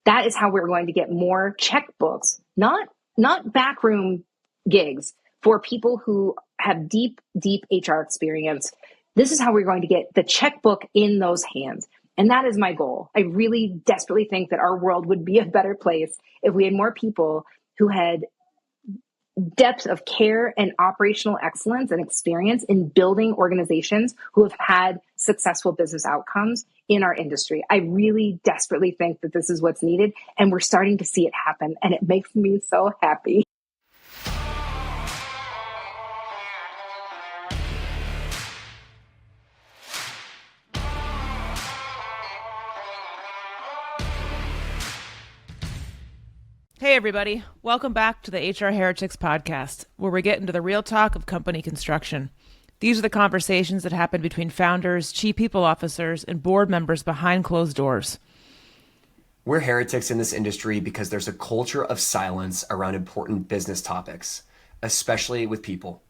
That is how we're going to get more checkbooks, not backroom gigs for people who have deep, deep HR experience. This is how we're going to get the checkbook in those hands. And that is my goal. I really desperately think that our world would be a better place if we had more people who had depth of care and operational excellence and experience in building organizations who have had successful business outcomes in our industry. I really desperately think that this is what's needed, and we're starting to see it happen, and it makes me so happy. Hey everybody, welcome back to the HR Heretics podcast, where we get into the real talk of company construction. These are the conversations that happen between founders, chief people officers, and board members behind closed doors. We're heretics in this industry because there's a culture of silence around important business topics, especially with people.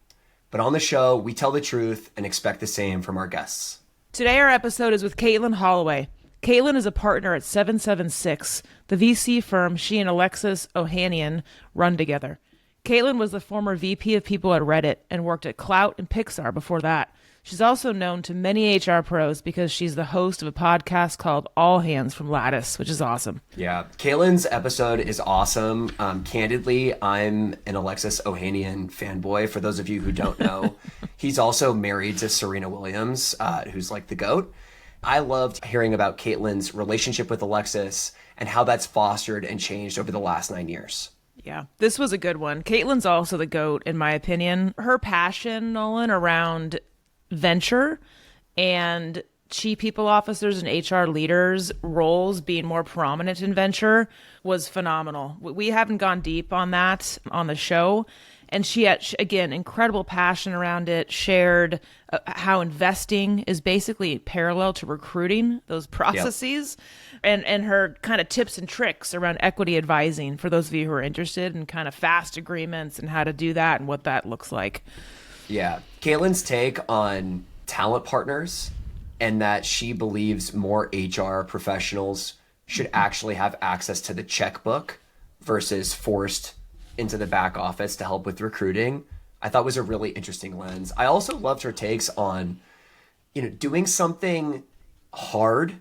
But on the show, we tell the truth and expect the same from our guests. Today our episode is with Katelin Holloway. Katelin is a partner at 776, the VC firm she and Alexis Ohanian run together. Katelin was the former VP of People at Reddit and worked at Clout and Pixar before that. She's also known to many HR pros because she's the host of a podcast called All Hands from Lattice, which is awesome. Yeah, Katelin's episode is awesome. Candidly, I'm an Alexis Ohanian fanboy. For those of you who don't know, he's also married to Serena Williams, who's like the GOAT. I loved hearing about Katelin's relationship with Alexis and how that's fostered and changed over the last 9 years. Yeah, this was a good one. Katelin's also the GOAT, in my opinion. Her passion, Nolan, around venture and chief people officers and HR leaders' roles being more prominent in venture was phenomenal. We haven't gone deep on that on the show. And she had, again, incredible passion around it, shared how investing is basically parallel to recruiting, those processes, and her kind of tips and tricks around equity advising for those of you who are interested in kind of fast agreements and how to do that and what that looks like. Yeah. Katelin's take on talent partners and that she believes more HR professionals should actually have access to the checkbook versus forced into the back office to help with recruiting, I thought was a really interesting lens. I also loved her takes on, doing something hard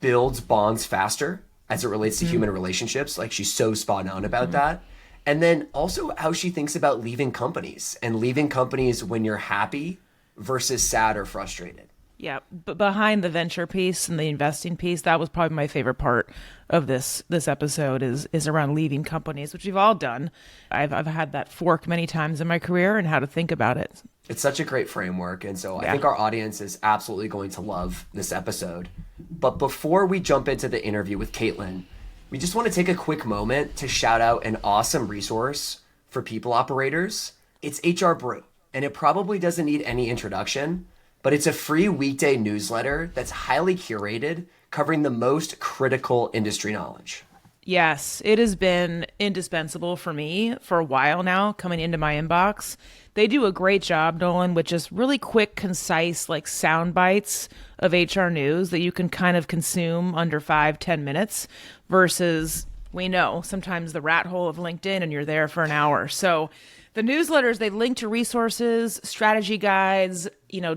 builds bonds faster as it relates to human relationships. Like, she's so spot on about that. And then also how she thinks about leaving companies when you're happy versus sad or frustrated. Yeah, but behind the venture piece and the investing piece, that was probably my favorite part of this episode is around leaving companies, which we've all done. I've had that fork many times in my career and how to think about it. It's such a great framework. And so I think our audience is absolutely going to love this episode. But before we jump into the interview with Katelin, we just want to take a quick moment to shout out an awesome resource for people operators. It's HR Brew, and it probably doesn't need any introduction. But it's a free weekday newsletter that's highly curated, covering the most critical industry knowledge. Yes, it has been indispensable for me for a while now, coming into my inbox. They do a great job, Nolan, with just really quick, concise, like sound bites of HR news that you can kind of consume under 5-10 minutes versus, we know, sometimes the rat hole of LinkedIn and you're there for an hour. So the newsletters, they link to resources, strategy guides,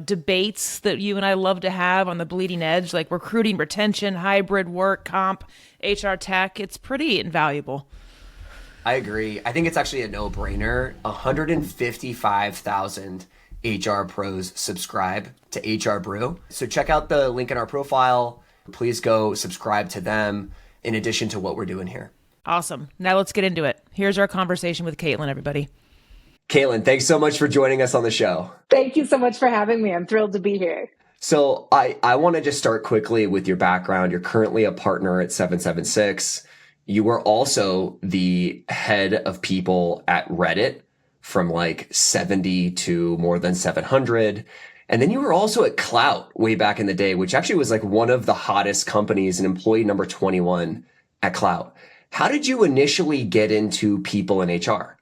debates that you and I love to have on the bleeding edge, like recruiting, retention, hybrid work, comp, HR tech. It's pretty invaluable. I agree. I think it's actually a no-brainer. 155,000 HR pros subscribe to HR Brew. So check out the link in our profile. Please go subscribe to them in addition to what we're doing here. Awesome. Now let's get into it. Here's our conversation with Katelin, everybody. Katelin, thanks so much for joining us on the show. Thank you so much for having me. I'm thrilled to be here. So I want to just start quickly with your background. You're currently a partner at 776. You were also the head of people at Reddit from like 70 to more than 700. And then you were also at Clout way back in the day, which actually was like one of the hottest companies and employee number 21 at Clout. How did you initially get into people in HR?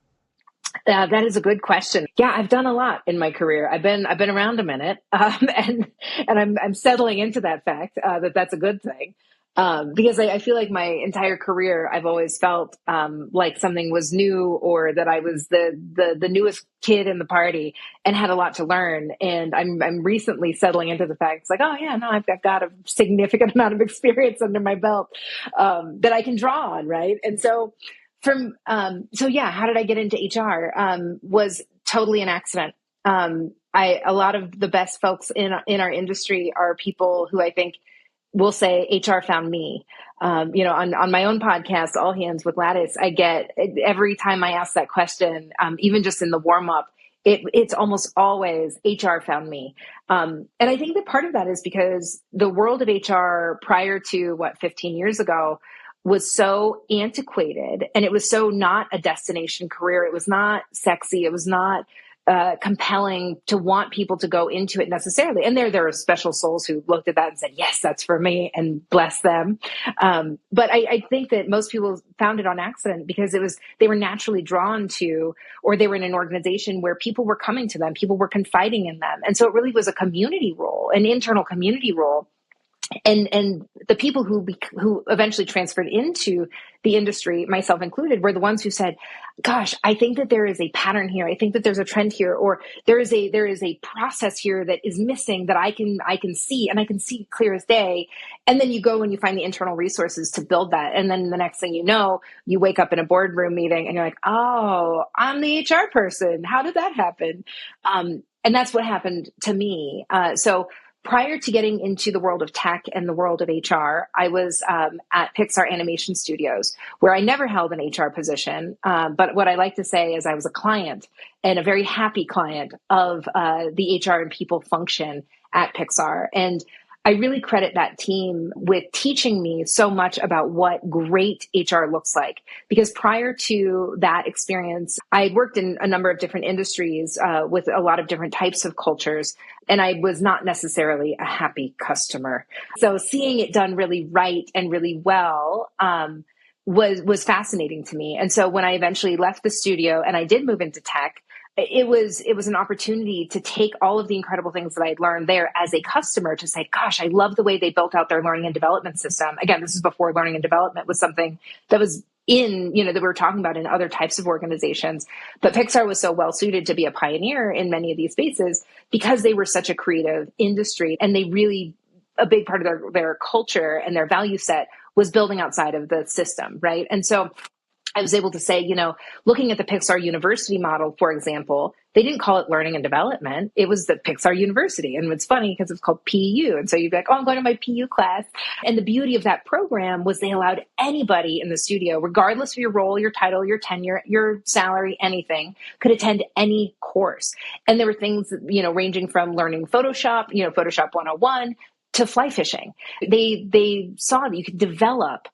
That is a good question. Yeah, I've done a lot in my career. I've been around a minute, and I'm settling into that fact that that's a good thing. Because I feel like my entire career, I've always felt like something was new, or that I was the newest kid in the party and had a lot to learn. And I'm recently settling into the fact it's like, oh yeah, no, I've got a significant amount of experience under my belt that I can draw on, right? And so so yeah, how did I get into HR? Was totally an accident. A lot of the best folks in our industry are people who I think will say HR found me. On my own podcast, All Hands with Lattice, I get every time I ask that question, even just in the warm up, it's almost always HR found me. And I think that part of that is because the world of HR prior to 15 years ago was so antiquated, and it was so not a destination career. It was not sexy. It was not compelling to want people to go into it necessarily. And there are special souls who looked at that and said, yes, that's for me, and bless them. But I think that most people found it on accident because they were naturally drawn to, or they were in an organization where people were coming to them, people were confiding in them. And so it really was a community role, an internal community role. And the people who eventually transferred into the industry, myself included, were the ones who said, gosh, I think that there is a pattern here. I think that there's a trend here, or there is a process here that is missing that I can see, and I can see clear as day. And then you go and you find the internal resources to build that. And then the next thing you know, you wake up in a boardroom meeting and you're like, oh, I'm the HR person. How did that happen? And that's what happened to me. So prior to getting into the world of tech and the world of HR, I was at Pixar Animation Studios, where I never held an HR position. But what I like to say is I was a client, and a very happy client of the HR and people function at Pixar. And I really credit that team with teaching me so much about what great HR looks like. Because prior to that experience, I worked in a number of different industries with a lot of different types of cultures, and I was not necessarily a happy customer. So seeing it done really right and really well was fascinating to me. And so when I eventually left the studio and I did move into tech, it was an opportunity to take all of the incredible things that I had learned there as a customer to say, gosh, I love the way they built out their learning and development system. Again, this is before learning and development was something that was that we were talking about in other types of organizations. But Pixar was so well suited to be a pioneer in many of these spaces because they were such a creative industry, and they really, a big part of their culture and their value set was building outside of the system, right? And so I was able to say, looking at the Pixar University model, for example, they didn't call it learning and development. It was the Pixar University. And it's funny because it's called PU. And so you'd be like, oh, I'm going to my PU class. And the beauty of that program was they allowed anybody in the studio, regardless of your role, your title, your tenure, your salary, anything, could attend any course. And there were things, ranging from learning Photoshop, Photoshop 101, to fly fishing. They saw that you could develop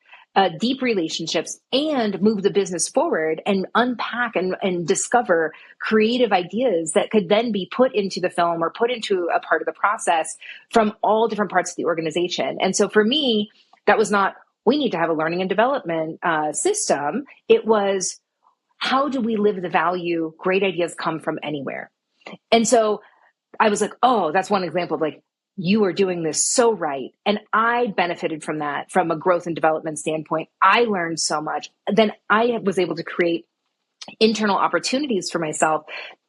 deep relationships and move the business forward and unpack and discover creative ideas that could then be put into the film or put into a part of the process from all different parts of the organization. And so for me, that was not, we need to have a learning and development system. It was, how do we live the value? Great ideas come from anywhere. And so I was like, oh, that's one example of like, you are doing this so right. And I benefited from that from a growth and development standpoint. I learned so much. Then I was able to create internal opportunities for myself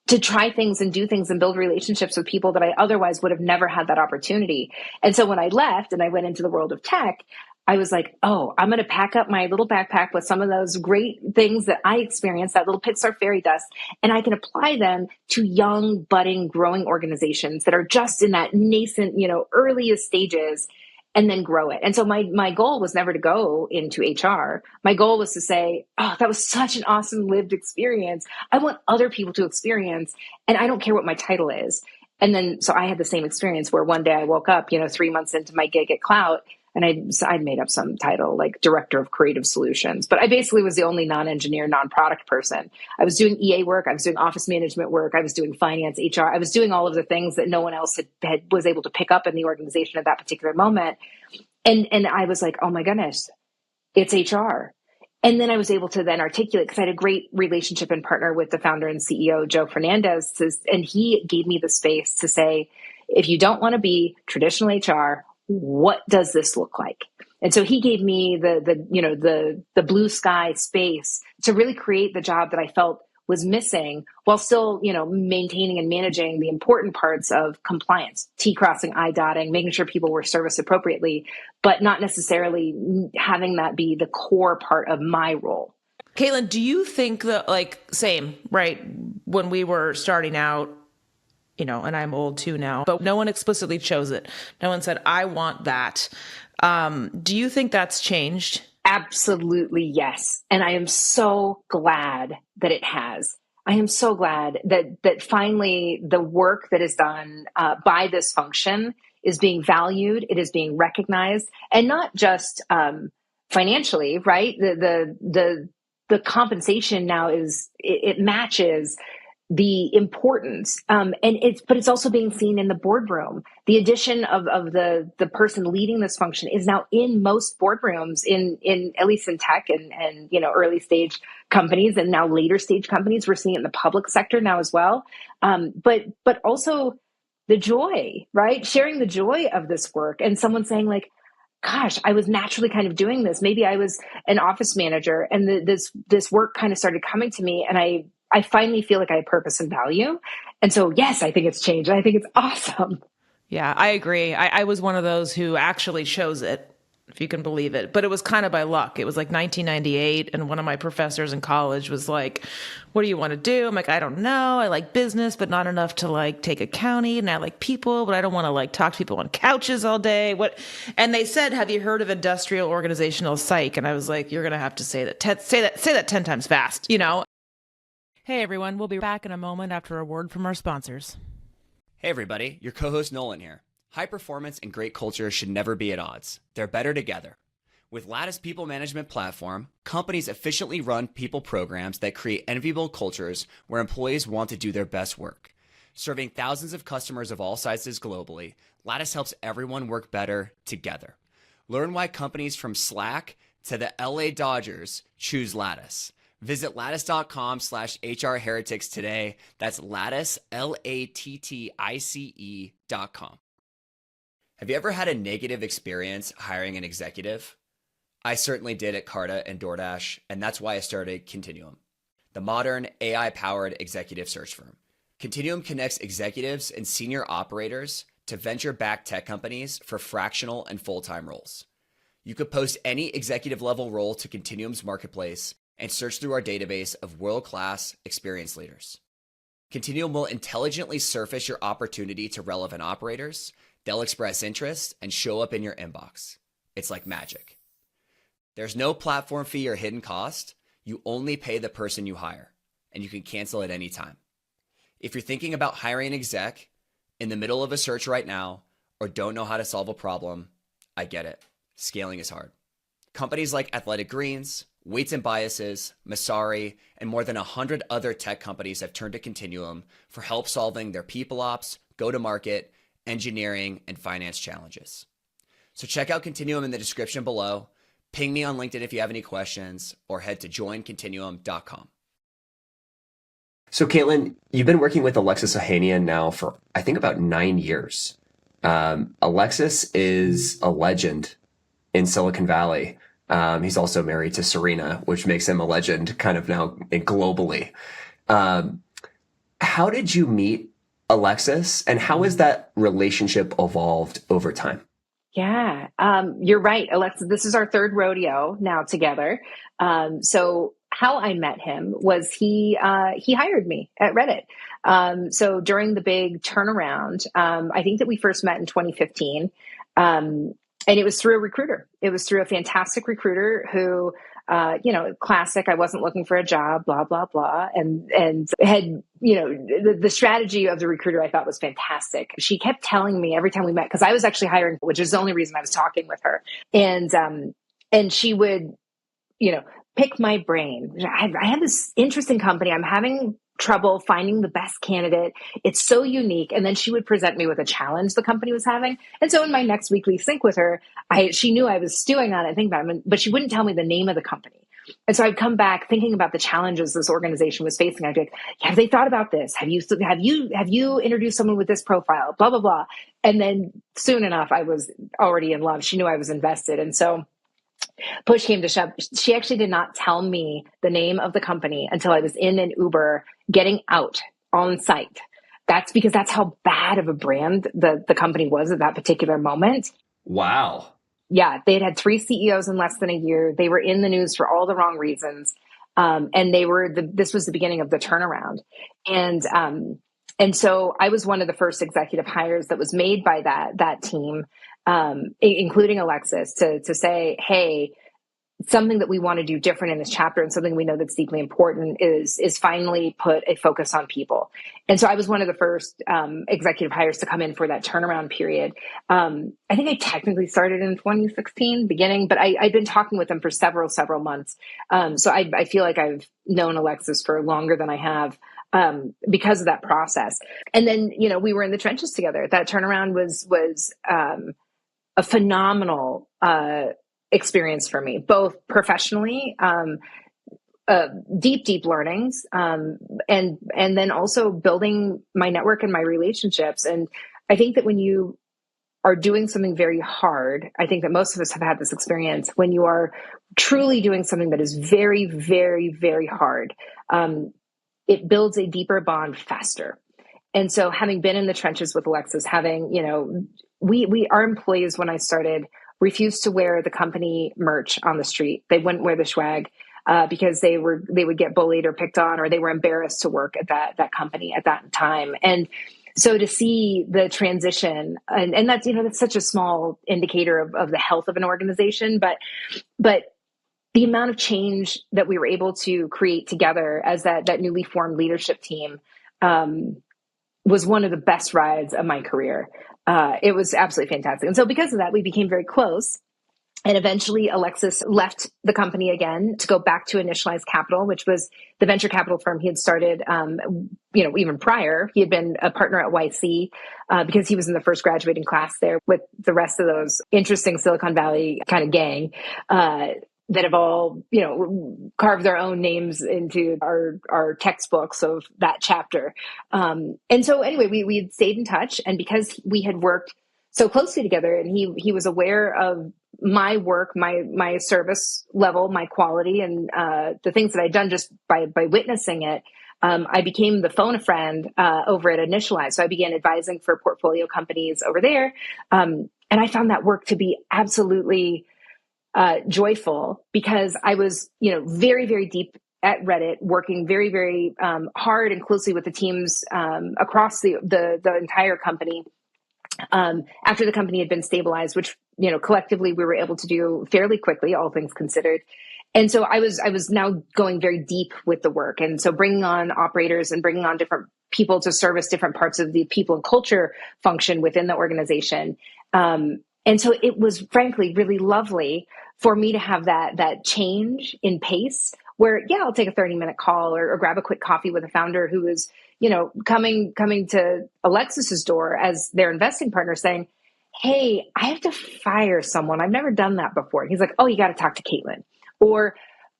to try things and do things and build relationships with people that I otherwise would have never had that opportunity. And so when I left and I went into the world of tech, I was like, oh, I'm going to pack up my little backpack with some of those great things that I experienced, that little Pixar fairy dust, and I can apply them to young, budding, growing organizations that are just in that nascent, earliest stages, and then grow it. And so my goal was never to go into HR. My goal was to say, oh, that was such an awesome lived experience. I want other people to experience, and I don't care what my title is. And then, so I had the same experience where one day I woke up, 3 months into my gig at Clout, and I'd made up some title like Director of Creative Solutions, but I basically was the only non-engineer, non-product person. I was doing EA work. I was doing office management work. I was doing finance, HR. I was doing all of the things that no one else was able to pick up in the organization at that particular moment. And I was like, oh my goodness, it's HR. And then I was able to then articulate, because I had a great relationship and partner with the founder and CEO, Joe Fernandez, and he gave me the space to say, if you don't want to be traditional HR, what does this look like? And so he gave me the blue sky space to really create the job that I felt was missing, while still, maintaining and managing the important parts of compliance, T crossing, I dotting, making sure people were serviced appropriately, but not necessarily having that be the core part of my role. Katelin, do you think that, same, right? When we were starting out, and I'm old too now, but no one explicitly chose it. No one said, I want that. Do you think that's changed? Absolutely, yes. And I am so glad that it has. I am so glad that finally the work that is done by this function is being valued. It is being recognized, and not just financially, right? The compensation now it matches the importance, but it's also being seen in the boardroom. The addition of the person leading this function is now in most boardrooms, in at least in tech and early stage companies, and now later stage companies. We're seeing it in the public sector now as well. But also the joy, right? Sharing the joy of this work, and someone saying like, gosh, I was naturally kind of doing this. Maybe I was an office manager, and this work kind of started coming to me, and I finally feel like I have purpose and value. And so, yes, I think it's changed. I think it's awesome. Yeah, I agree. I was one of those who actually chose it, if you can believe it. But it was kind of by luck. It was like 1998. And one of my professors in college was like, what do you want to do? I'm like, I don't know. I like business, but not enough to take accounting. And I like people, but I don't want to talk to people on couches all day. And they said, have you heard of industrial organizational psych? And I was like, you're going to have to say that 10 times fast, Hey everyone, we'll be back in a moment after a word from our sponsors. Hey everybody, your co-host Nolan here. High performance and great culture should never be at odds. They're better together. With Lattice People Management Platform, companies efficiently run people programs that create enviable cultures where employees want to do their best work. Serving thousands of customers of all sizes globally, Lattice helps everyone work better together. Learn why companies from Slack to the LA Dodgers choose Lattice. Visit lattice.com/HR heretics today. That's Lattice, LATTICE.com. Have you ever had a negative experience hiring an executive? I certainly did at Carta and DoorDash, and that's why I started Continuum, the modern AI-powered executive search firm. Continuum connects executives and senior operators to venture-backed tech companies for fractional and full-time roles. You could post any executive-level role to Continuum's marketplace and search through our database of world-class experienced leaders. Continuum will intelligently surface your opportunity to relevant operators. They'll express interest and show up in your inbox. It's like magic. There's no platform fee or hidden cost. You only pay the person you hire, and you can cancel at any time. If you're thinking about hiring an exec in the middle of a search right now or don't know how to solve a problem, I get it. Scaling is hard. Companies like Athletic Greens, Weights and Biases, Masari, and more than 100 other tech companies have turned to Continuum for help solving their people ops, go-to-market, engineering, and finance challenges. So check out Continuum in the description below. Ping me on LinkedIn if you have any questions, or head to joincontinuum.com. So Katelin, you've been working with Alexis Ohanian now for, I think, about 9 years. Alexis is a legend in Silicon Valley. He's also married to Serena, which makes him a legend kind of now globally. How did you meet Alexis, and how has that relationship evolved over time? Yeah, you're right, Alexis. This is our third rodeo now together. So how I met him was he hired me at Reddit. So during the big turnaround, I think that we first met in 2015. And it was through a recruiter. It was through a fantastic recruiter who, classic, I wasn't looking for a job, blah, blah, blah. And had, the strategy of the recruiter I thought was fantastic. She kept telling me every time we met, because I was actually hiring, which is the only reason I was talking with her. And she would, pick my brain. I have this interesting company. I'm having trouble finding the best candidate. It's so unique. And then she would present me with a challenge the company was having. And so in my next weekly sync with her, she knew I was stewing on it, thinking about it, but she wouldn't tell me the name of the company. And so I'd come back thinking about the challenges this organization was facing. I'd be like, have they thought about this? Have you introduced someone with this profile? Blah, blah, blah. And then soon enough, I was already in love. She knew I was invested. And so push came to shove. She actually did not tell me the name of the company until I was in an Uber getting out on site. That's because that's how bad of a brand the company was at that particular moment. Wow. Yeah, they'd had 3 CEOs in less than a year. They were in the news for all the wrong reasons. And this was the beginning of the turnaround. And so I was one of the first executive hires that was made by that team, including Alexis, to say, hey, something that we want to do different in this chapter and something we know that's deeply important is finally put a focus on people. And so I was one of the first executive hires to come in for that turnaround period. I think I technically started in 2016 beginning, but I'd been talking with them for several months. So I feel like I've known Alexis for longer than I have because of that process. And then, we were in the trenches together. That turnaround was a phenomenal experience for me, both professionally, deep learnings, and then also building my network and my relationships. And I think that when you are doing something very hard, I think that most of us have had this experience, when you are truly doing something that is very, very, very hard, it builds a deeper bond faster. And so having been in the trenches with Alexis, our employees, when I started, refused to wear the company merch on the street. They wouldn't wear the swag because they would get bullied or picked on, or they were embarrassed to work at that company at that time. And so to see the transition, and that's, that's such a small indicator of the health of an organization, but the amount of change that we were able to create together as that newly formed leadership team was one of the best rides of my career. It was absolutely fantastic. And so because of that, we became very close. And eventually Alexis left the company again to go back to Initialize Capital, which was the venture capital firm he had started, even prior. He had been a partner at YC because he was in the first graduating class there with the rest of those interesting Silicon Valley kind of gang that have all, carved their own names into our textbooks of that chapter. And so anyway, we had stayed in touch, and because we had worked so closely together, and he was aware of my work, my service level, my quality, and the things that I'd done just by witnessing it, I became the phone a friend over at Initialize. So I began advising for portfolio companies over there. And I found that work to be absolutely joyful, because I was, very, very deep at Reddit, working very, very hard and closely with the teams across the entire company. After the company had been stabilized, which, collectively we were able to do fairly quickly, all things considered. And so I was now going very deep with the work. And so bringing on operators and bringing on different people to service different parts of the people and culture function within the organization. And so it was frankly really lovely for me to have that change in pace where, I'll take a 30-minute call or grab a quick coffee with a founder who is, coming to Alexis's door as their investing partner saying, hey, I have to fire someone. I've never done that before. And he's like, oh, you got to talk to Katelin. Or,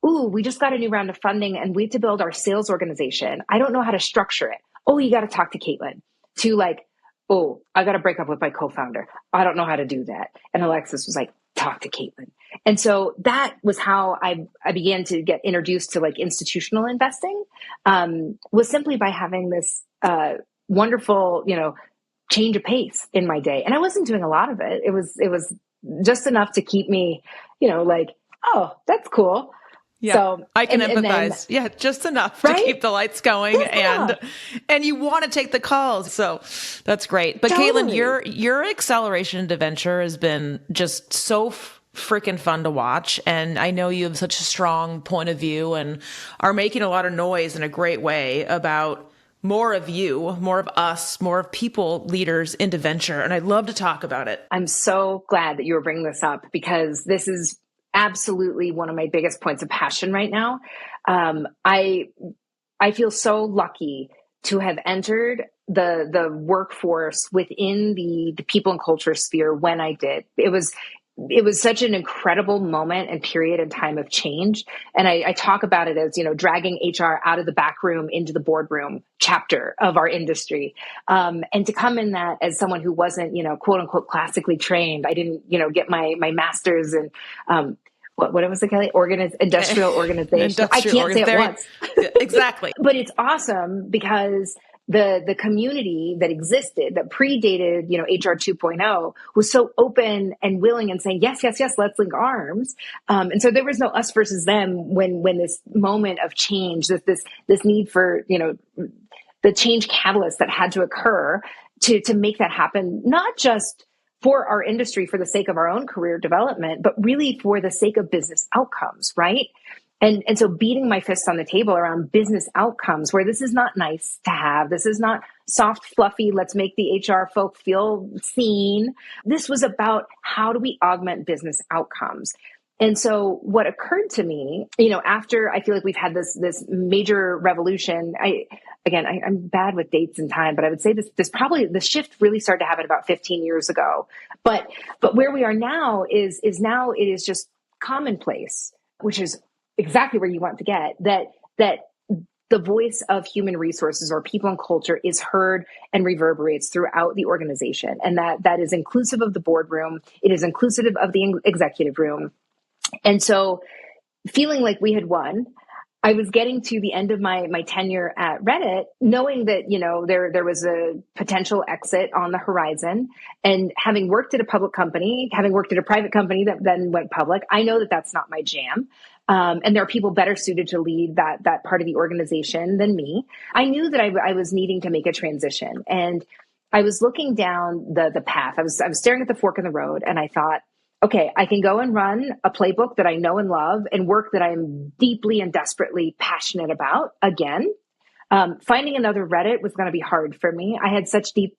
ooh, we just got a new round of funding and we have to build our sales organization. I don't know how to structure it. Oh, you got to talk to Katelin. To like, oh, I got to break up with my co-founder. I don't know how to do that. And Alexis was like, talk to Katelin. And so that was how I began to get introduced to like institutional investing, was simply by having this wonderful, change of pace in my day. And I wasn't doing a lot of it. It was just enough to keep me, like, oh, that's cool. Yeah, so I can empathize. Then, just enough to keep the lights going, and you want to take the calls. So that's great. But Katelin, your acceleration into venture has been just so freaking fun to watch. And I know you have such a strong point of view and are making a lot of noise in a great way about more of you, more of us, more of people, leaders into venture. And I'd love to talk about it. I'm so glad that you were bringing this up, because this is absolutely one of my biggest points of passion right now. I feel so lucky to have entered the workforce within the people and culture sphere when I did. It was it was such an incredible moment and period and time of change. And I talk about it as, dragging HR out of the back room into the boardroom chapter of our industry. And to come in that as someone who wasn't, quote unquote, classically trained. I didn't, get my master's in, what was it, Kelly? Industrial organization. I can't say it once. Exactly. But it's awesome because the community that existed that predated, HR 2.0 was so open and willing and saying, yes, let's link arms. And so there was no us versus them when this moment of change, this need for, the change catalyst that had to occur to make that happen, not just for our industry, for the sake of our own career development, but really for the sake of business outcomes, right? And so beating my fists on the table around business outcomes, where this is not nice to have, this is not soft, fluffy, let's make the HR folk feel seen. This was about how do we augment business outcomes? And so what occurred to me, after I feel like we've had this major revolution, I'm bad with dates and time, but I would say this probably the shift really started to happen about 15 years ago. But where we are now is now it is just commonplace, which is exactly where you want to get, that the voice of human resources or people and culture is heard and reverberates throughout the organization. And that is inclusive of the boardroom. It is inclusive of the executive room. And so feeling like we had won, I was getting to the end of my tenure at Reddit, knowing that, there was a potential exit on the horizon. And having worked at a public company, having worked at a private company that then went public, I know that that's not my jam. And there are people better suited to lead that part of the organization than me. I knew that I was needing to make a transition. And I was looking down the path. I was staring at the fork in the road, and I thought, okay, I can go and run a playbook that I know and love and work that I'm deeply and desperately passionate about again. Finding another Reddit was going to be hard for me. I had such deep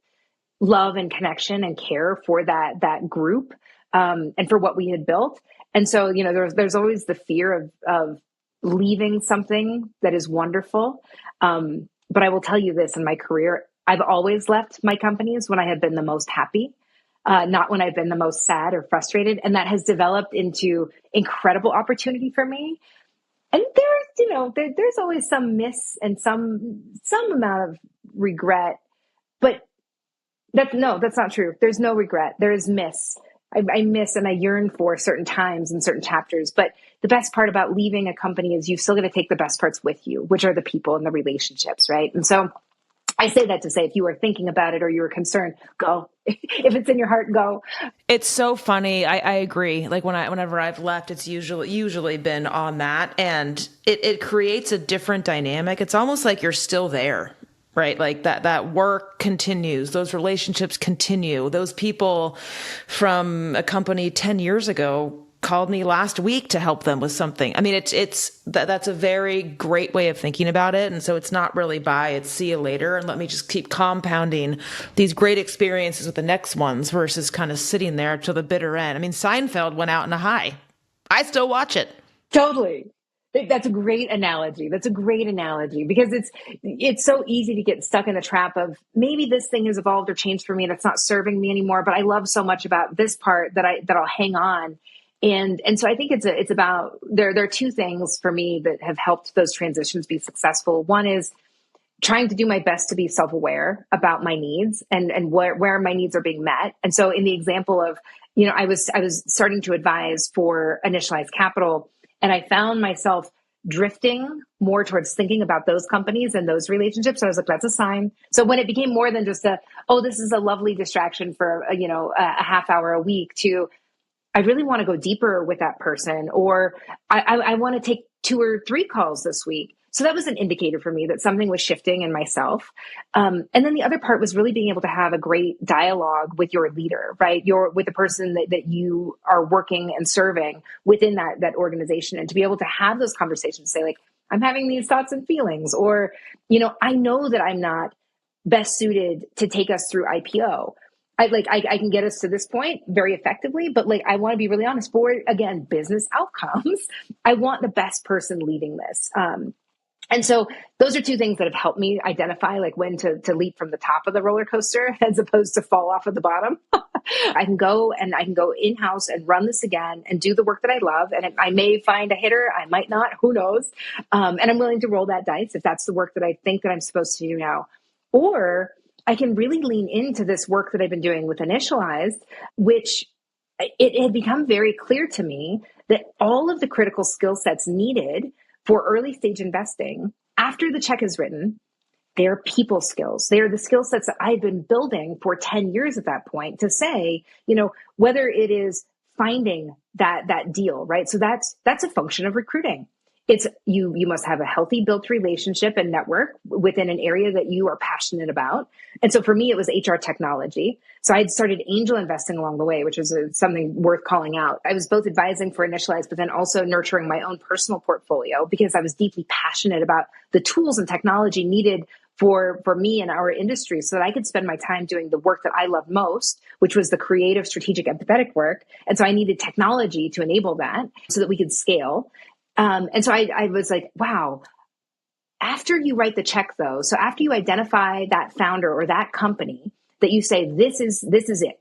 love and connection and care for that group and for what we had built. And so, there's always the fear of leaving something that is wonderful. But I will tell you this, in my career, I've always left my companies when I have been the most happy. Not when I've been the most sad or frustrated. And that has developed into incredible opportunity for me. And there's always some miss and some amount of regret, but that's not true. There's no regret. There is miss. I miss and I yearn for certain times and certain chapters. But the best part about leaving a company is you've still got to take the best parts with you, which are the people and the relationships, right? And so I say that to say, if you are thinking about it or you are concerned, go. If it's in your heart, go. It's so funny. I agree. Like whenever I've left, it's usually been on that, and it creates a different dynamic. It's almost like you're still there, right? Like that work continues. Those relationships continue. Those people from a company 10 years ago called me last week to help them with something. I mean, that's a very great way of thinking about it. And so it's not really bye, it's see you later. And let me just keep compounding these great experiences with the next ones versus kind of sitting there till the bitter end. I mean, Seinfeld went out in a high. I still watch it. Totally. That's a great analogy. Because it's so easy to get stuck in the trap of maybe this thing has evolved or changed for me and it's not serving me anymore, but I love so much about this part that I'll hang on. And so I think it's about, there are two things for me that have helped those transitions be successful. One is trying to do my best to be self-aware about my needs and where my needs are being met. And so in the example of, I was starting to advise for Initialized Capital, and I found myself drifting more towards thinking about those companies and those relationships. So I was like, that's a sign. So when it became more than just this is a lovely distraction for, a half hour a week, to I really want to go deeper with that person, or I want to take 2 or 3 calls this week. So that was an indicator for me that something was shifting in myself. And then the other part was really being able to have a great dialogue with your leader, right? With the person that you are working and serving within that organization, and to be able to have those conversations, say like, I'm having these thoughts and feelings, or, I know that I'm not best suited to take us through IPO. I can get us to this point very effectively, but I want to be really honest, for, again, business outcomes, I want the best person leading this. And so those are two things that have helped me identify when to leap from the top of the roller coaster as opposed to fall off of the bottom. I can go in-house and run this again and do the work that I love. And I may find a hitter, I might not, who knows? And I'm willing to roll that dice if that's the work that I think that I'm supposed to do now. Or I can really lean into this work that I've been doing with Initialized, which it had become very clear to me that all of the critical skill sets needed for early stage investing after the check is written, they're people skills. They're the skill sets that I've been building for 10 years at that point to say, whether it is finding that deal, right? So that's a function of recruiting. It's you must have a healthy built relationship and network within an area that you are passionate about. And so for me, it was HR technology. So I had started angel investing along the way, which was something worth calling out. I was both advising for Initialize, but then also nurturing my own personal portfolio because I was deeply passionate about the tools and technology needed for me and our industry so that I could spend my time doing the work that I love most, which was the creative, strategic, empathetic work. And so I needed technology to enable that so that we could scale. And so I was like, wow, after you write the check though, so after you identify that founder or that company that you say, this is it.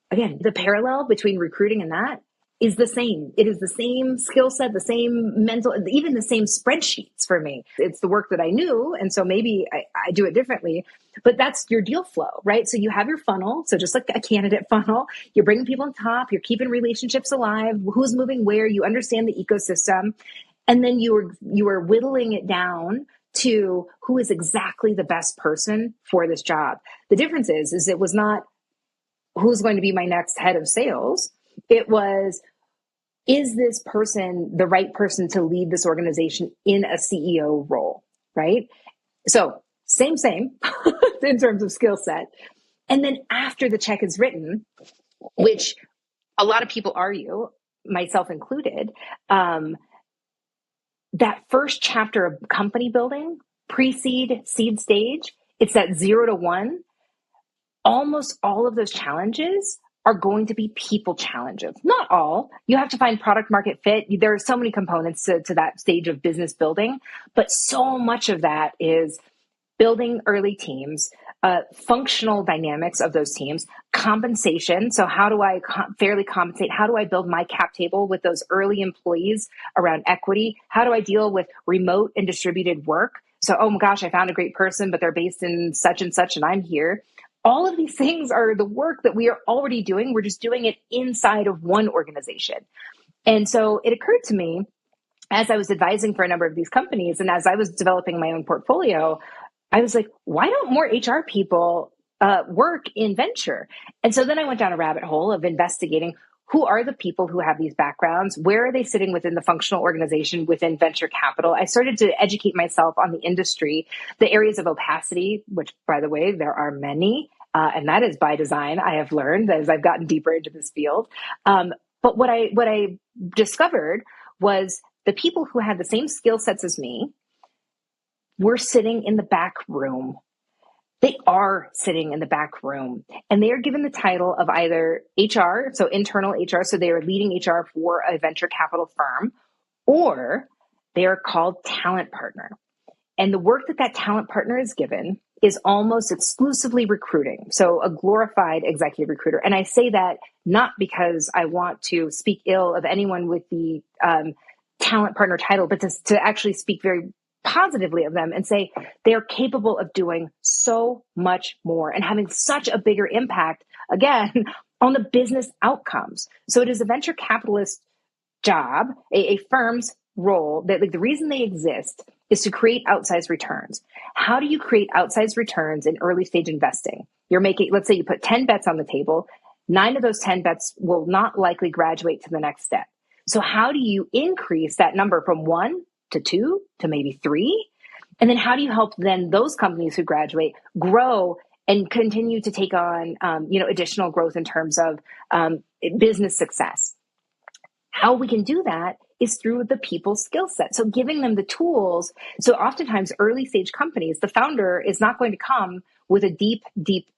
Again, the parallel between recruiting and that is the same. It is the same skill set, the same mental, even the same spreadsheets for me. It's the work that I knew. And so maybe I do it differently, but that's your deal flow, right? So you have your funnel. So just like a candidate funnel, you're bringing people on top, you're keeping relationships alive, who's moving where, you understand the ecosystem. And then you are whittling it down to who is exactly the best person for this job. The difference is it was not who's going to be my next head of sales. It was, is this person the right person to lead this organization in a CEO role, right? So same in terms of skill set. And then after the check is written, which a lot of people argue, myself included, that first chapter of company building, pre-seed, seed stage, it's that 0 to 1. Almost all of those challenges are going to be people challenges. Not all. You have to find product market fit. There are so many components to that stage of business building, but so much of that is building early teams, functional dynamics of those teams, compensation. So how do I fairly compensate? How do I build my cap table with those early employees around equity? How do I deal with remote and distributed work? So, oh my gosh, I found a great person, but they're based in such and such, and I'm here. All of these things are the work that we are already doing. We're just doing it inside of one organization. And so it occurred to me as I was advising for a number of these companies and as I was developing my own portfolio, I was like, why don't more HR people work in venture? And so then I went down a rabbit hole of investigating who are the people who have these backgrounds? Where are they sitting within the functional organization within venture capital? I started to educate myself on the industry, the areas of opacity, which, by the way, there are many. And that is by design, I have learned as I've gotten deeper into this field. But what I discovered was the people who had the same skill sets as me were sitting in the back room. They are sitting in the back room and they are given the title of either HR, so internal HR, so they are leading HR for a venture capital firm, or they are called talent partner. And the work that talent partner is given is almost exclusively recruiting. So a glorified executive recruiter. And I say that not because I want to speak ill of anyone with the talent partner title, but to actually speak very positively of them and say they're capable of doing so much more and having such a bigger impact, again, on the business outcomes. So it is a venture capitalist job, a firm's role that, like, the reason they exist is to create outsized returns. How do you create outsized returns in early stage investing? You're making, let's say you put 10 bets on the table, 9 of those 10 bets will not likely graduate to the next step. So how do you increase that number from 1 to 2 to maybe 3? And then how do you help then those companies who graduate grow and continue to take on additional growth in terms of business success? How we can do that is through the people skill set. So giving them the tools. So oftentimes early stage companies, the founder is not going to come with a deep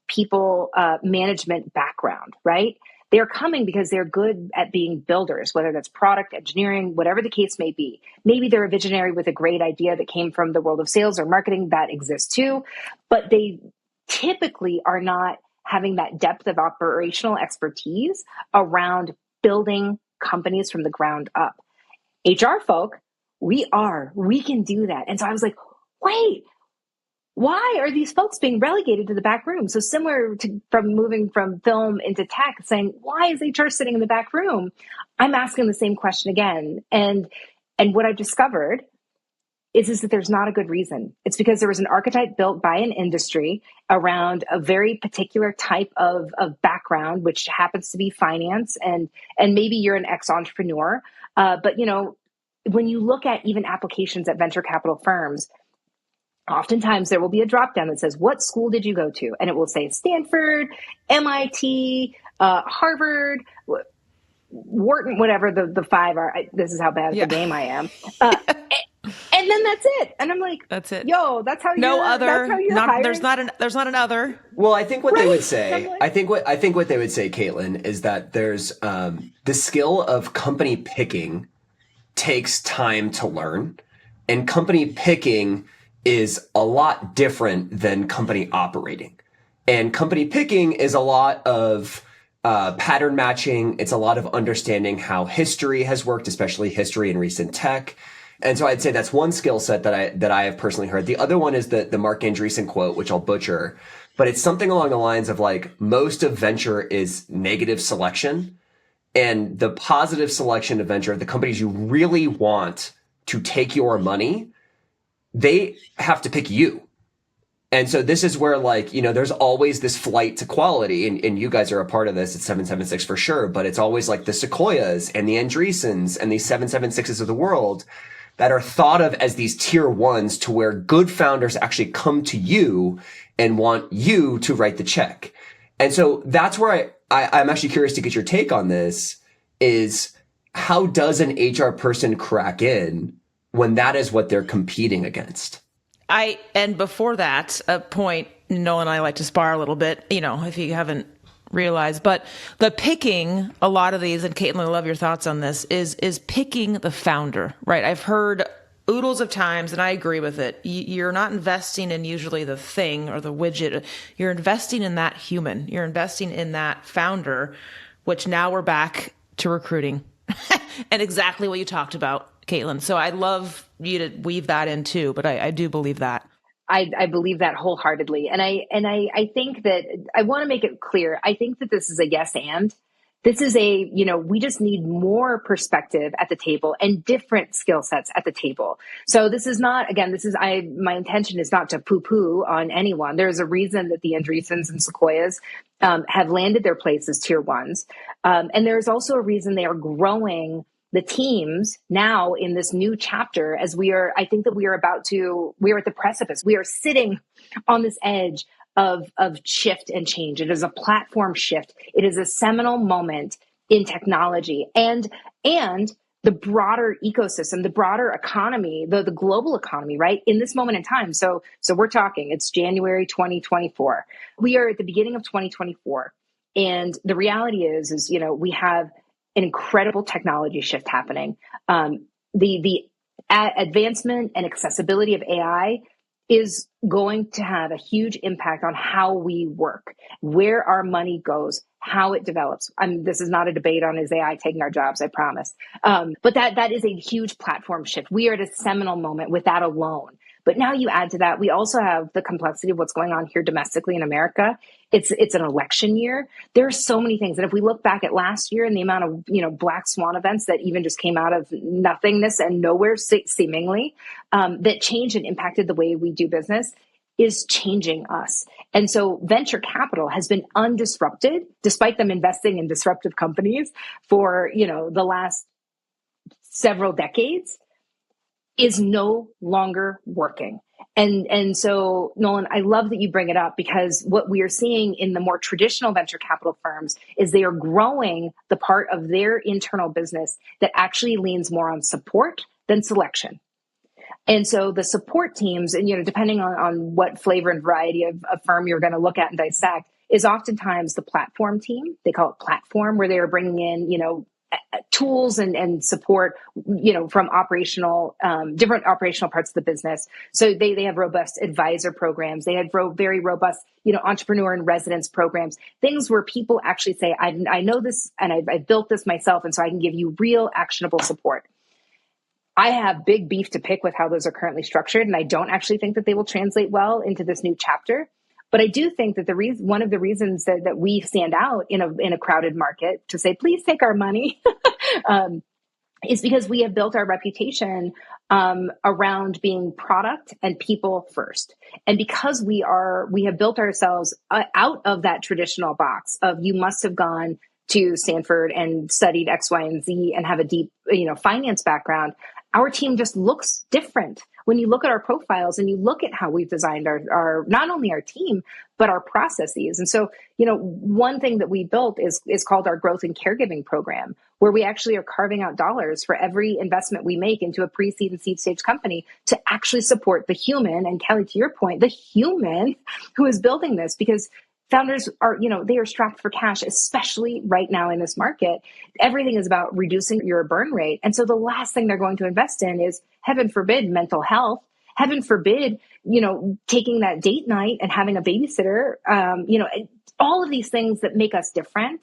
people management background, right? They're coming because they're good at being builders, whether that's product, engineering, whatever the case may be. Maybe they're a visionary with a great idea that came from the world of sales or marketing. That exists too. But they typically are not having that depth of operational expertise around building companies from the ground up. HR folk, we can do that. And so I was like, wait, why are these folks being relegated to the back room? So similar to from moving from film into tech, saying, why is HR sitting in the back room? I'm asking the same question again. And what I've discovered is that there's not a good reason. It's because there was an archetype built by an industry around a very particular type of background, which happens to be finance. And maybe you're an ex-entrepreneur. But, you know, when you look at even applications at venture capital firms, oftentimes there will be a drop down that says, what school did you go to? And it will say Stanford, MIT, Harvard, Wharton, whatever the five are. This is how bad at the game I am. And then that's it. And I'm like, that's it. Yo, that's how no you're, other. That's how you're not, hiring. There's not another. Well, I think what they would say, Like, I think what they would say, Katelin, is that there's the skill of company picking takes time to learn, and company picking is a lot different than company operating. And company picking is a lot of pattern matching. It's a lot of understanding how history has worked, especially history in recent tech. And so I'd say that's one skill set that I have personally heard. The other one is the Mark Andreessen quote, which I'll butcher, but it's something along the lines of like, most of venture is negative selection, and the positive selection of venture, the companies you really want to take your money, they have to pick you. And so this is where, like, you know, there's always this flight to quality, and you guys are a part of this at 776 for sure, but it's always like the Sequoias and the Andreessens and these 776s of the world that are thought of as these tier ones, to where good founders actually come to you and want you to write the check. And so that's where I'm actually curious to get your take on this, is how does an HR person crack in when that is what they're competing against? And before that, a point Noel and I like to spar a little bit, you know, if you haven't realized, but the picking, a lot of these, and Katelin, I love your thoughts on this, is picking the founder, right? I've heard oodles of times, and I agree with it. You're not investing in usually the thing or the widget. You're investing in that human. You're investing in that founder, which now we're back to recruiting and exactly what you talked about, Katelin. So I'd love you to weave that in too, but I do believe that. I believe that wholeheartedly. And I think that I want to make it clear. I think that this is a yes and. This is a, you know, we just need more perspective at the table and different skill sets at the table. So this is not, again, my intention is not to poo-poo on anyone. There's a reason that the Andreessens and Sequoias have landed their place as tier ones. And there's also a reason they are growing the teams now in this new chapter, as I think that we are at the precipice. We are sitting on this edge of shift and change. It is a platform shift. It is a seminal moment in technology and the broader ecosystem, the broader economy, the global economy, right? In this moment in time. So we're talking, it's January 2024. We are at the beginning of 2024. And the reality is, you know, we have an incredible technology shift happening. The advancement and accessibility of AI is going to have a huge impact on how we work, where our money goes, how it develops. This is not a debate on is AI taking our jobs, I promise. But that is a huge platform shift. We are at a seminal moment with that alone. But now you add to that, we also have the complexity of what's going on here domestically in America. It's an election year. There are so many things. And if we look back at last year and the amount of, you know, black swan events that even just came out of nothingness and nowhere seemingly, that changed and impacted the way we do business, is changing us. And so venture capital has been undisrupted, despite them investing in disruptive companies for, you know, the last several decades, is no longer working. And so, Nolan, I love that you bring it up, because what we are seeing in the more traditional venture capital firms is they are growing the part of their internal business that actually leans more on support than selection. And so the support teams, and, you know, depending on what flavor and variety of firm you're going to look at and dissect, is oftentimes the platform team. They call it platform, where they are bringing in, you know, tools and support, from different operational parts of the business. So they have robust advisor programs. They have very robust, entrepreneur and residence programs, things where people actually say, I know this and I've built this myself. And so I can give you real actionable support. I have big beef to pick with how those are currently structured. And I don't actually think that they will translate well into this new chapter. But I do think that one of the reasons that we stand out in a crowded market to say, please take our money, is because we have built our reputation around being product and people first. And because we have built ourselves out of that traditional box of you must have gone to Stanford and studied X, Y, and Z and have a deep, finance background, our team just looks different. When you look at our profiles and you look at how we've designed our not only our team, but our processes. And so, one thing that we built is called our growth and caregiving program, where we actually are carving out dollars for every investment we make into a pre-seed and seed stage company to actually support the human. And Kelly, to your point, the human who is building this, because founders are, they are strapped for cash, especially right now in this market. Everything is about reducing your burn rate. And so the last thing they're going to invest in is, heaven forbid, mental health. Heaven forbid, taking that date night and having a babysitter. All of these things that make us different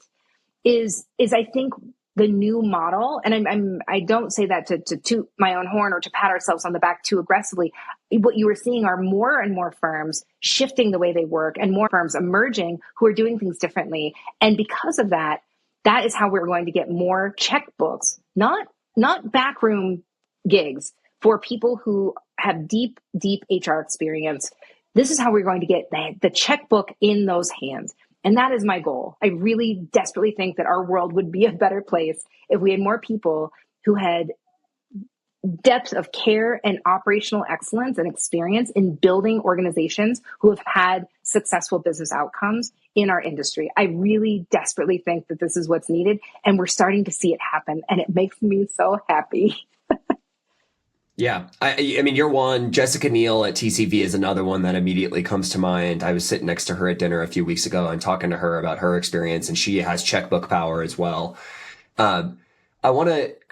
is I think the new model. And I don't say that to toot my own horn or to pat ourselves on the back too aggressively. What you are seeing are more and more firms shifting the way they work and more firms emerging who are doing things differently. And because of that, that is how we're going to get more checkbooks, not backroom gigs for people who have deep HR experience. This is how we're going to get the checkbook in those hands. And that is my goal. I really desperately think that our world would be a better place if we had more people who had depth of care and operational excellence and experience in building organizations who have had successful business outcomes in our industry. I really desperately think that this is what's needed, and we're starting to see it happen, and it makes me so happy. Yeah. I mean, you're one. Jessica Neal at TCV is another one that immediately comes to mind. I was sitting next to her at dinner a few weeks ago and talking to her about her experience, and she has checkbook power as well. I want